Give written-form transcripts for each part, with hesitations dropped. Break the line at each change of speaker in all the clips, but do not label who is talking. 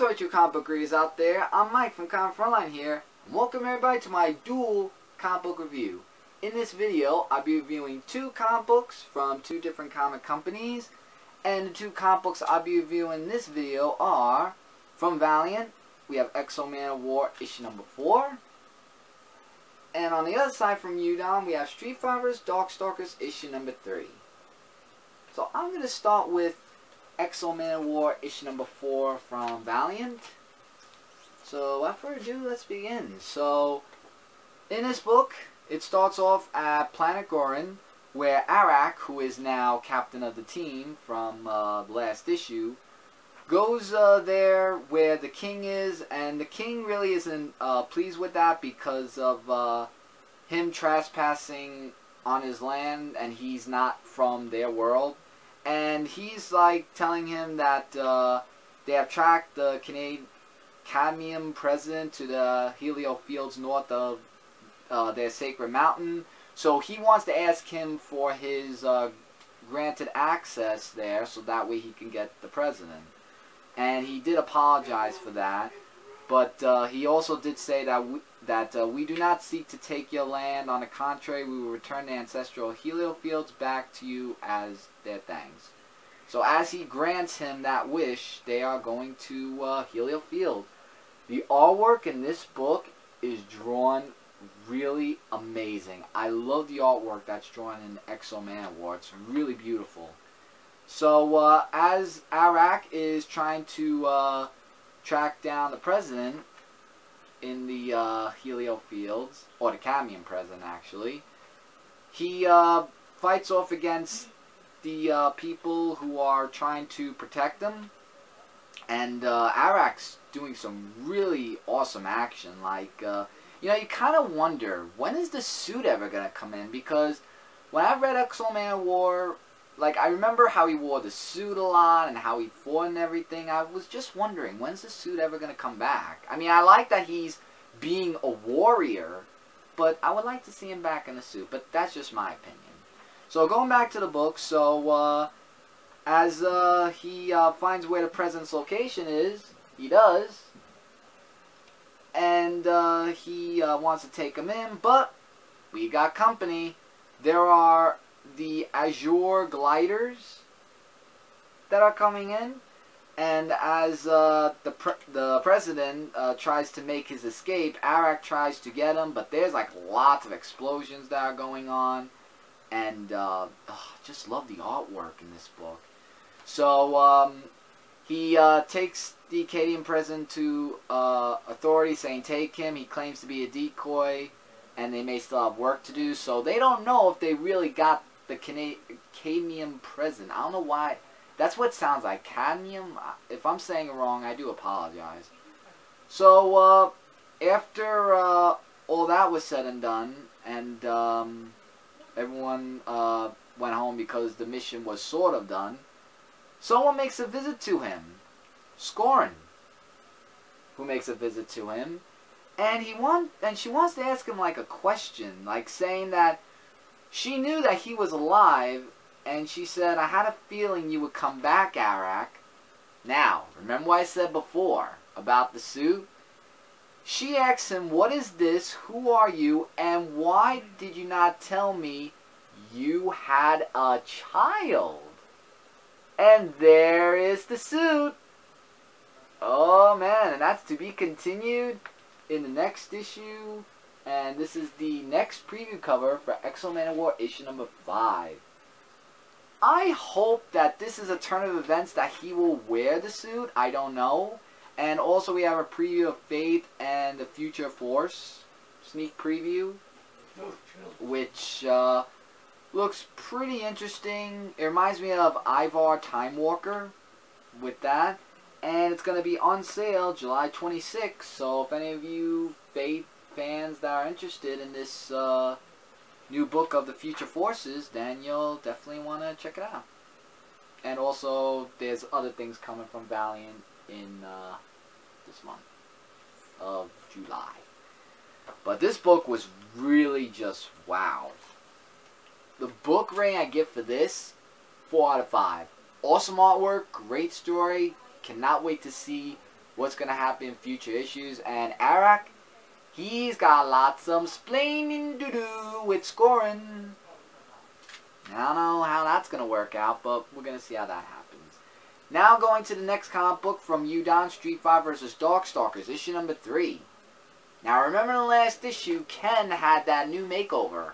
to our two comic book readers out there. I'm Mike from Frontline here, and welcome everybody to my Duel comic book review. In this video, I'll be reviewing two comic books from two different comic companies, and the two comic books I'll be reviewing in this video are from Valiant. We have Manowar issue number 4, and on the other side from Udon, we have Street Fighter's Darkstalkers issue number 3. So I'm going to start with Manowar issue number 4 from Valiant. So without further ado, let's begin. So in this book, it starts off at Planet Gorin, where Arak, who is now captain of the team from the last issue, goes there where the king is, and the king really isn't pleased with that because of him trespassing on his land, and he's not from their world. And he's like telling him that they have tracked the cadmium president to the Helio fields north of their sacred mountain. So he wants to ask him for his granted access there, so that way he can get the president. And he did apologize for that, but he also did say that we do not seek to take your land. On the contrary, we will return the ancestral Helio fields back to you as their thanks. So as he grants him that wish, they are going to Helio Field. The artwork in this book is drawn really amazing. I love the artwork that's drawn in Manowar. It's really beautiful. So as Arak is trying to track down the president in the Helio fields, or the cadmium president actually, he fights off against the people who are trying to protect them, and Arak's doing some really awesome action. Like, you know, you kind of wonder, when is the suit ever going to come in? Because when I read Manowar, like, I remember how he wore the suit a lot and how he fought and everything. I was just wondering, when's the suit ever going to come back? I mean, I like that he's being a warrior, but I would like to see him back in the suit. But that's just my opinion. So going back to the book, so as he finds where the president's location is, he does. And he wants to take him in, but we got company. There are the Azure gliders that are coming in, and as the president tries to make his escape, Arak tries to get him, but there's like lots of explosions that are going on, and just love the artwork in this book. So he takes the Acadian president to authorities, saying take him. He claims to be a decoy, and they may still have work to do, so they don't know if they really got the cadmium president. I don't know why. That's what it sounds like. Cadmium? If I'm saying it wrong, I do apologize. So, after all that was said and done, and everyone went home because the mission was sort of done, someone makes a visit to him. Scorin, who makes a visit to him, and she wants to ask him like a question, like saying that she knew that he was alive, and she said, I had a feeling you would come back, Arak. Now, remember what I said before about the suit? She asks him, what is this, who are you, and why did you not tell me you had a child? And there is the suit. Oh man, and that's to be continued in the next issue. And this is the next preview cover for Manowar issue number 5. I hope that this is a turn of events that he will wear the suit. I don't know. And also we have a preview of Faith and the Future Force sneak preview, which looks pretty interesting. It reminds me of Ivar Time Walker with that. And it's going to be on sale July 26th. So if any of you Faith fans that are interested in this new book of the Future Forces, then you'll definitely want to check it out. And also, there's other things coming from Valiant in this month of July. But this book was really just wow. The book rating I give for this, 4 out of 5. Awesome artwork, great story. Cannot wait to see what's going to happen in future issues. And Arak, he's got lots of splaining to do with scoring. I don't know how that's going to work out, but we're going to see how that happens. Now going to the next comic book from Udon, Street Fighter vs. Darkstalkers, issue number 3. Now remember the last issue, Ken had that new makeover.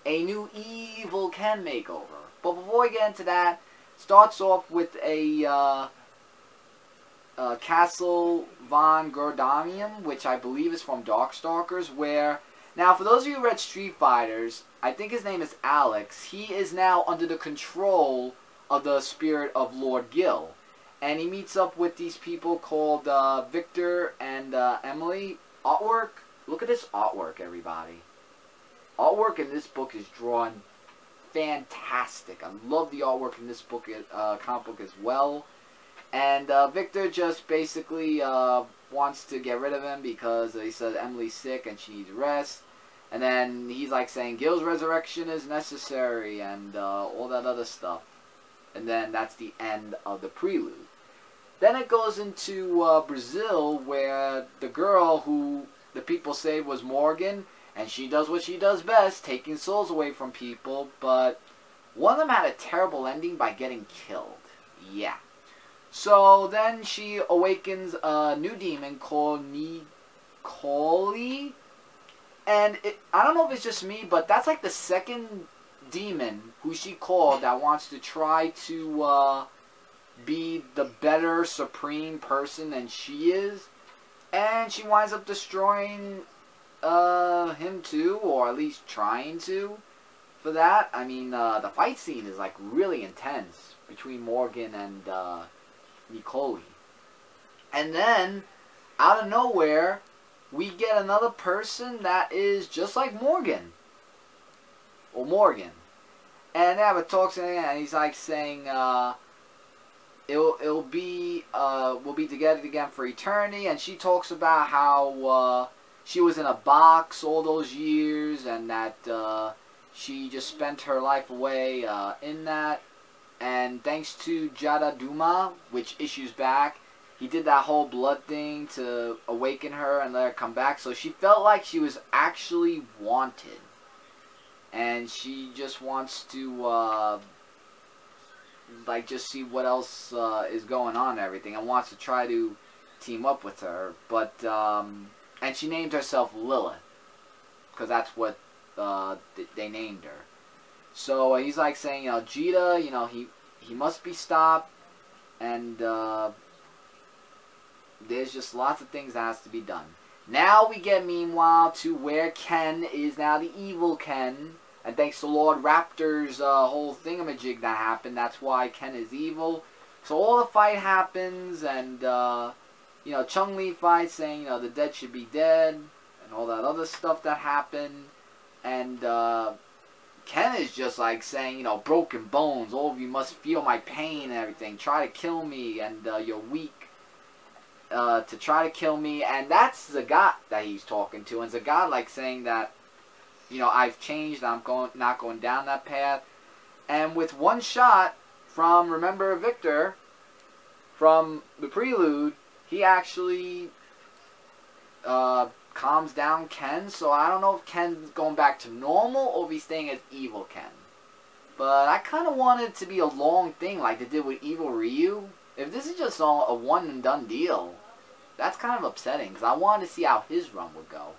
A new evil Ken makeover. But before we get into that, starts off with a Castle von Gordanium, which I believe is from Darkstalkers, where, now for those of you who read Street Fighters, I think his name is Alex. He is now under the control of the spirit of Lord Gil. And he meets up with these people called Victor and Emily. Artwork, look at this artwork, everybody. Artwork in this book is drawn fantastic. I love the artwork in this book, comic book as well. And Victor just basically wants to get rid of him because he says Emily's sick and she needs rest. And then he's like saying Gil's resurrection is necessary and all that other stuff. And then that's the end of the prelude. Then it goes into Brazil, where the girl who the people say was Morgan, and she does what she does best, taking souls away from people, but one of them had a terrible ending by getting killed. Yeah. So then she awakens a new demon called Nicoli. And I don't know if it's just me, but that's like the second demon who she called that wants to try to be the better supreme person than she is. And she winds up destroying him too, or at least trying to. For that, I mean, the fight scene is like really intense between Morgan and Nicoli. And then, out of nowhere, we get another person that is just like Morgan. Or Morgan. And they have a talk, and he's like saying, we'll be together again for eternity. And she talks about how she was in a box all those years, and that she just spent her life away in that. And thanks to Jada Duma, which issues back, he did that whole blood thing to awaken her and let her come back. So she felt like she was actually wanted. And she just wants to, like, just see what else is going on and everything. And wants to try to team up with her. But, and she named herself Lilith. Because that's what they named her. So he's like saying, you know, Jita, you know, he must be stopped. And, there's just lots of things that has to be done. Now we get, meanwhile, to where Ken is now the evil Ken. And thanks to Lord Raptor's whole thingamajig that happened, that's why Ken is evil. So all the fight happens, and, you know, Chung-Li fights saying, you know, the dead should be dead. And all that other stuff that happened. And, Ken is just like saying, you know, broken bones. All of you must feel my pain and everything. Try to kill me, and you're weak. To try to kill me, and that's Zagat that he's talking to, and Zagat like saying that, you know, I've changed, I'm not going down that path, and with one shot from, remember Victor, from the prelude, he actually calms down Ken, so I don't know if Ken's going back to normal, or if he's staying as evil Ken. But I kind of want it to be a long thing, like they did with Evil Ryu. If this is just a one-and-done deal, that's kind of upsetting, because I wanted to see how his run would go.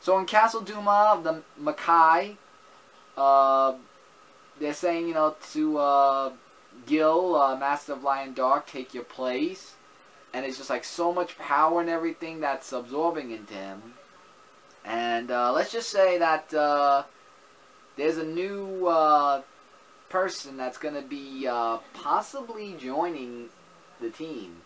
So in Castle Duma, the Makai, they're saying, you know, to Gil, Master of Lion Dark, take your place. And it's just like so much power and everything that's absorbing into him. And let's just say that there's a new person that's going to be possibly joining the team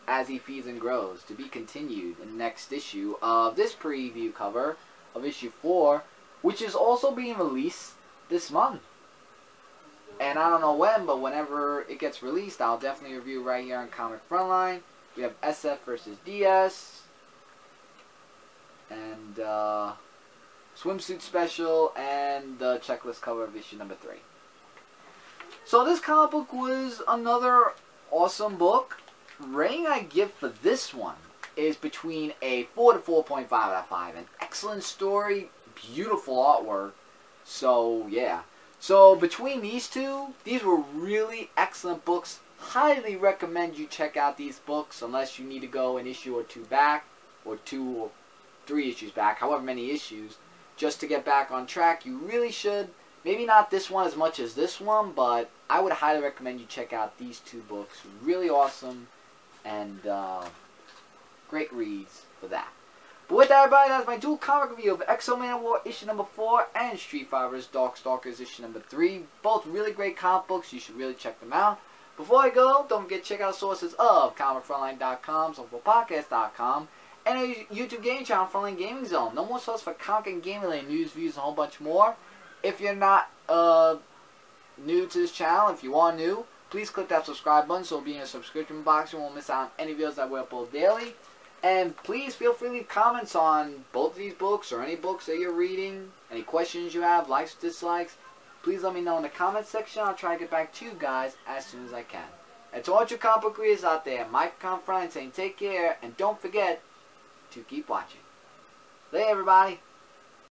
as he feeds and grows, to be continued in the next issue of this preview cover of issue 4, which is also being released this month. And I don't know when, but whenever it gets released, I'll definitely review right here on Comic Frontline. We have SF versus DS, and swimsuit special, and the checklist cover of issue number 3. So this comic book was another awesome book. rating I give for this one is between a 4 to 4.5 out of 5. An excellent story, beautiful artwork. So, yeah. So, between these two, these were really excellent books. Highly recommend you check out these books unless you need to go an issue or two back, or 2 or 3 issues back, however many issues, just to get back on track. You really should. Maybe not this one as much as this one, but I would highly recommend you check out these 2 books. Really awesome and great reads for that. But with that, everybody, that's my dual comic review of X-O Manowar issue number 4 and Street Fighter's Darkstalkers issue number 3. Both really great comic books. You should really check them out. Before I go, don't forget to check out sources of ComicFrontline.com, SoulfulPodcast.com, and our YouTube game channel, Frontline Gaming Zone. No more source for comic and gaming news, views, and a whole bunch more. If you're not new to this channel, if you are new, please click that subscribe button so it'll be in your subscription box. You won't miss out on any videos that we upload daily. And please feel free to leave comments on both of these books or any books that you're reading. Any questions you have, likes, dislikes, please let me know in the comments section. I'll try to get back to you guys as soon as I can. And to all your comic book readers out there, Mike Frontline saying take care and don't forget to keep watching. Later, everybody.